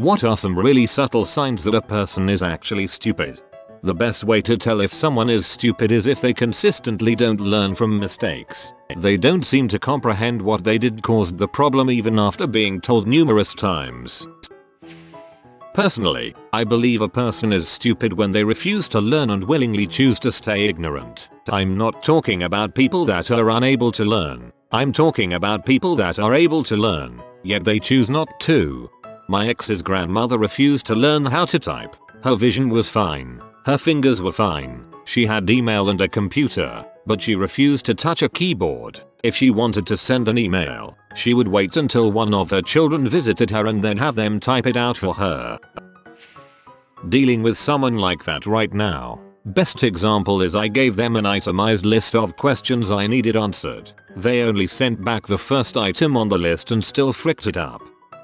What are some really subtle signs that a person is actually stupid? The best way to tell if someone is stupid is if they consistently don't learn from mistakes. They don't seem to comprehend what they did caused the problem even after being told numerous times. Personally, I believe a person is stupid when they refuse to learn and willingly choose to stay ignorant. I'm not talking about people that are unable to learn. I'm talking about people that are able to learn, yet they choose not to. My ex's grandmother refused to learn how to type. Her vision was fine. Her fingers were fine. She had email and a computer, but she refused to touch a keyboard. If she wanted to send an email, she would wait until one of her children visited her and then have them type it out for her. Dealing with someone like that right now. Best example is I gave them an itemized list of questions I needed answered. They only sent back the first item on the list and still fricked it up.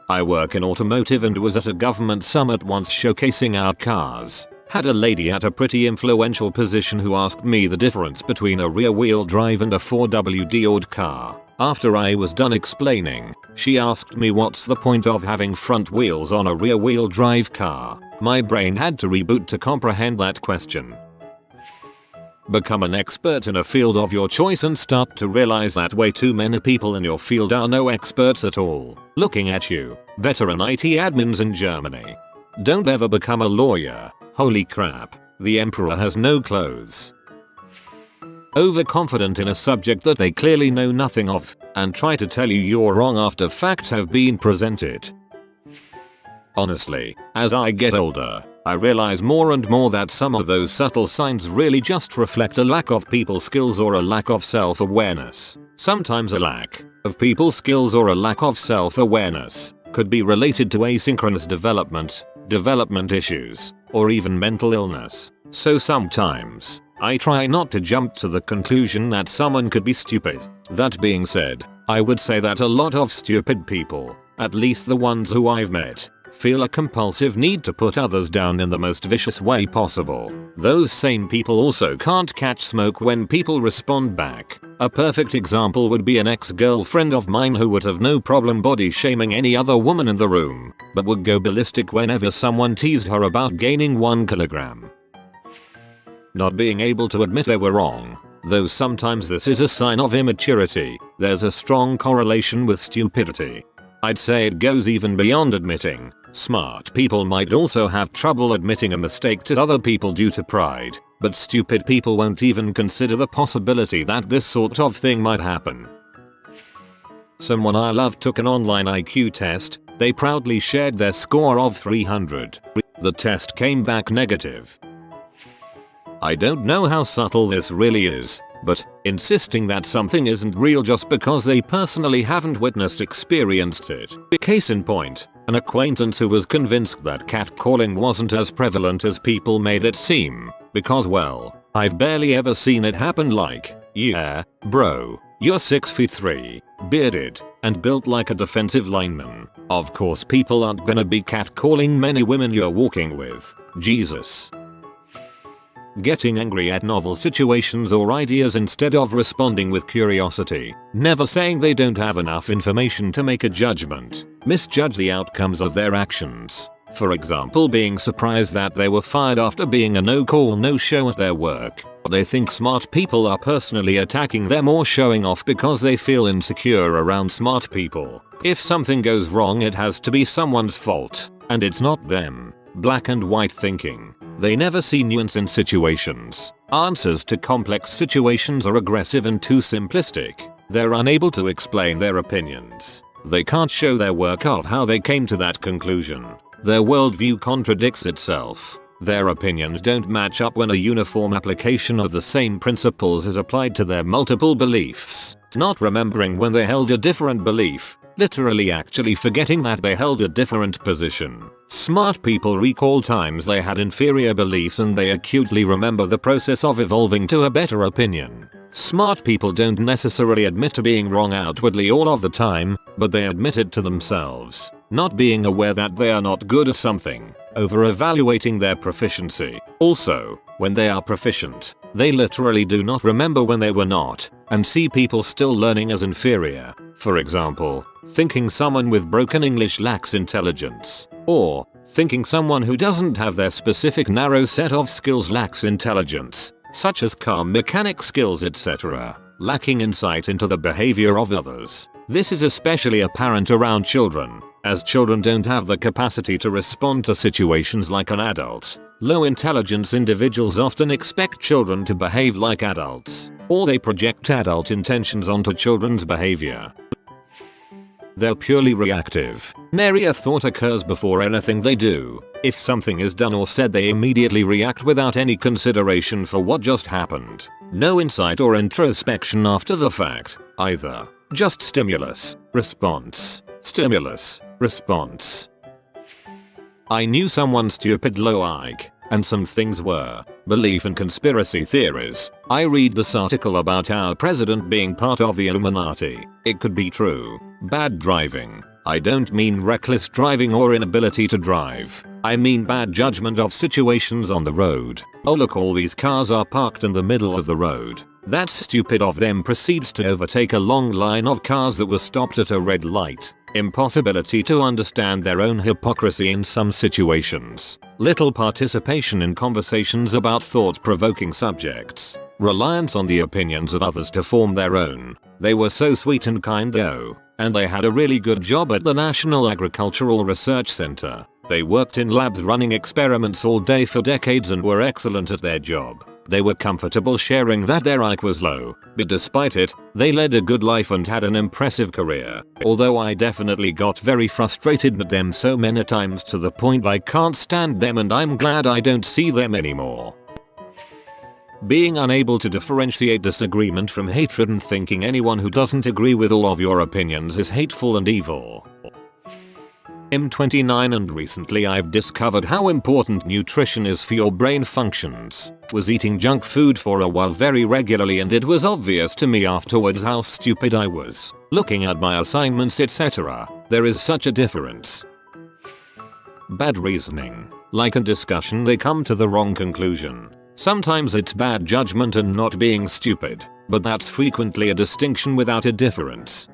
I work in automotive and was at a government summit once showcasing our cars. Had a lady at a pretty influential position who asked me the difference between a rear-wheel drive and a 4WD car. After I was done explaining, she asked me what's the point of having front wheels on a rear-wheel drive car. My brain had to reboot to comprehend that question. Become an expert in a field of your choice and start to realize that way too many people in your field are no experts at all. Looking at you, veteran IT admins in Germany. Don't ever become a lawyer. Holy crap, the emperor has no clothes. Overconfident in a subject that they clearly know nothing of, and try to tell you you're wrong after facts have been presented. Honestly, as I get older, I realize more and more that some of those subtle signs really just reflect a lack of people skills or a lack of self-awareness. Sometimes a lack of people skills or a lack of self-awareness could be related to asynchronous development issues, or even mental illness. So sometimes, I try not to jump to the conclusion that someone could be stupid. That being said, I would say that a lot of stupid people, at least the ones who I've met, feel a compulsive need to put others down in the most vicious way possible. Those same people also can't catch smoke when people respond back. A perfect example would be an ex-girlfriend of mine who would have no problem body shaming any other woman in the room, but would go ballistic whenever someone teased her about gaining 1 kilogram. Not being able to admit they were wrong. Though sometimes this is a sign of immaturity, there's a strong correlation with stupidity. I'd say it goes even beyond admitting. Smart people might also have trouble admitting a mistake to other people due to pride, but stupid people won't even consider the possibility that this sort of thing might happen. Someone I love took an online IQ test. They proudly shared their score of 300. The test came back negative. I don't know how subtle this really is, but insisting that something isn't real just because they personally haven't experienced it. Case in point, an acquaintance who was convinced that catcalling wasn't as prevalent as people made it seem, because well, I've barely ever seen it happen like, yeah, bro, you're 6'3", bearded, and built like a defensive lineman. Of course people aren't gonna be catcalling many women you're walking with. Jesus. Getting angry at novel situations or ideas instead of responding with curiosity. Never saying they don't have enough information to make a judgment. Misjudge the outcomes of their actions. For example, being surprised that they were fired after being a no-call no-show at their work. They think smart people are personally attacking them or showing off because they feel insecure around smart people. If something goes wrong, it has to be someone's fault, and it's not them. Black and white thinking. They never see nuance in situations. Answers to complex situations are aggressive and too simplistic. They're unable to explain their opinions. They can't show their work of how they came to that conclusion. Their worldview contradicts itself. Their opinions don't match up when a uniform application of the same principles is applied to their multiple beliefs. Not remembering when they held a different belief. Literally actually forgetting that they held a different position. Smart people recall times they had inferior beliefs and they acutely remember the process of evolving to a better opinion. Smart people don't necessarily admit to being wrong outwardly all of the time, but they admit it to themselves. Not being aware that they are not good at something. Over-evaluating their proficiency. Also, when they are proficient, they literally do not remember when they were not, and see people still learning as inferior. For example, thinking someone with broken English lacks intelligence. Or, Thinking someone who doesn't have their specific narrow set of skills lacks intelligence, such as car mechanic skills etc., lacking insight into the behavior of others. This is especially apparent around children, as children don't have the capacity to respond to situations like an adult. Low intelligence individuals often expect children to behave like adults, or they project adult intentions onto children's behavior. They're purely reactive. Nary a thought occurs before anything they do. If something is done or said, they immediately react without any consideration for what just happened. No insight or introspection after the fact, either. Just stimulus, response, stimulus, response. I knew someone stupid low IQ, and some things were. Belief in conspiracy theories. I read this article about our president being part of the Illuminati. It could be true. Bad driving. I don't mean reckless driving or inability to drive. I mean bad judgment of situations on the road. Oh look, all these cars are parked in the middle of the road. That's stupid of them. Proceeds to overtake a long line of cars that were stopped at a red light. Impossibility to understand their own hypocrisy in some situations. Little participation in conversations about thought-provoking subjects. Reliance on the opinions of others to form their own. They were so sweet and kind though, and they had a really good job at the National Agricultural Research Center. They worked in labs running experiments all day for decades and were excellent at their job. They were comfortable sharing that their IQ was low, but despite it, they led a good life and had an impressive career. Although I definitely got very frustrated with them so many times to the point I can't stand them, and I'm glad I don't see them anymore. Being unable to differentiate disagreement from hatred and thinking anyone who doesn't agree with all of your opinions is hateful and evil. I'm 29 and recently I've discovered how important nutrition is for your brain functions. Was eating junk food for a while very regularly, and it was obvious to me afterwards how stupid I was. Looking at my assignments etc., there is such a difference. Bad reasoning. Like a discussion, they come to the wrong conclusion. Sometimes it's bad judgment and not being stupid, but that's frequently a distinction without a difference.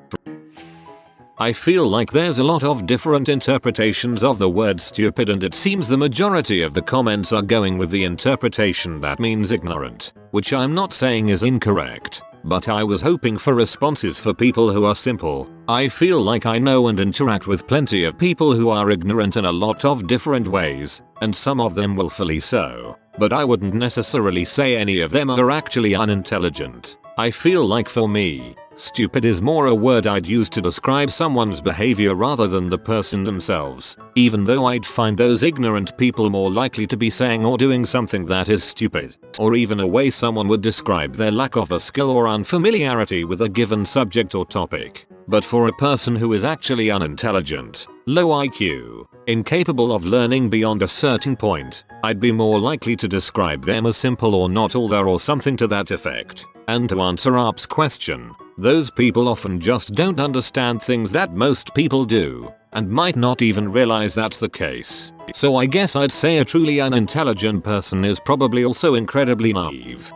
I feel like there's a lot of different interpretations of the word stupid, and it seems the majority of the comments are going with the interpretation that means ignorant, which I'm not saying is incorrect, but I was hoping for responses for people who are simple. I feel like I know and interact with plenty of people who are ignorant in a lot of different ways, and some of them willfully so, but I wouldn't necessarily say any of them are actually unintelligent. I feel like for me, stupid is more a word I'd use to describe someone's behavior rather than the person themselves, even though I'd find those ignorant people more likely to be saying or doing something that is stupid, or even a way someone would describe their lack of a skill or unfamiliarity with a given subject or topic. But for a person who is actually unintelligent, low IQ, incapable of learning beyond a certain point, I'd be more likely to describe them as simple or not older or something to that effect. And to answer Arp's question, those people often just don't understand things that most people do, and might not even realize that's the case. So I guess I'd say a truly unintelligent person is probably also incredibly naive.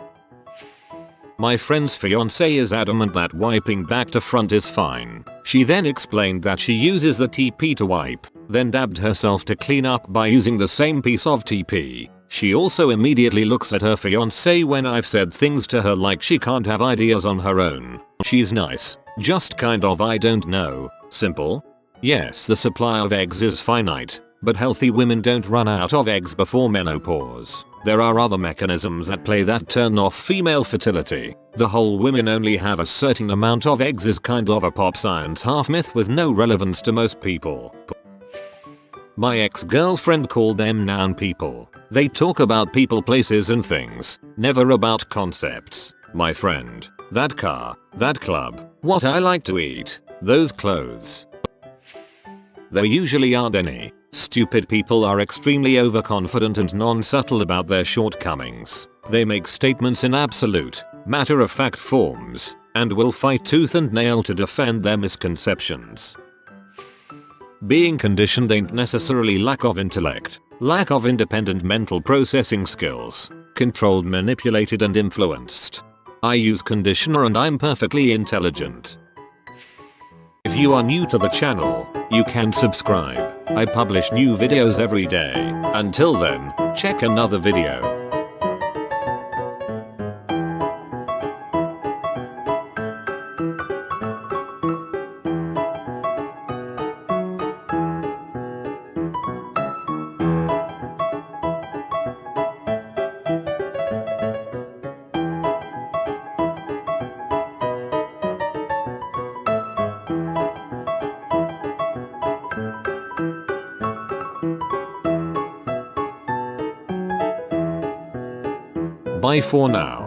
My friend's fiancée is adamant that wiping back to front is fine. She then explained that she uses the TP to wipe, then dabbed herself to clean up by using the same piece of TP. She also immediately looks at her fiancé when I've said things to her like she can't have ideas on her own. She's nice, just kind of, I don't know, simple. Yes, the supply of eggs is finite, but healthy women don't run out of eggs before menopause. There are other mechanisms at play that turn off female fertility. The whole women only have a certain amount of eggs is kind of a pop science half myth with no relevance to most people. My ex-girlfriend called them noun people. They talk about people, places and things, never about concepts. My friend, that car, that club, what I like to eat, those clothes. There usually aren't any. Stupid people are extremely overconfident and non-subtle about their shortcomings. They make statements in absolute, matter-of-fact forms, and will fight tooth and nail to defend their misconceptions. Being conditioned ain't necessarily lack of intellect, lack of independent mental processing skills, controlled, manipulated and influenced. I use conditioner and I'm perfectly intelligent. If you are new to the channel, you can subscribe. I publish new videos every day. Until then, check another video. Bye for now.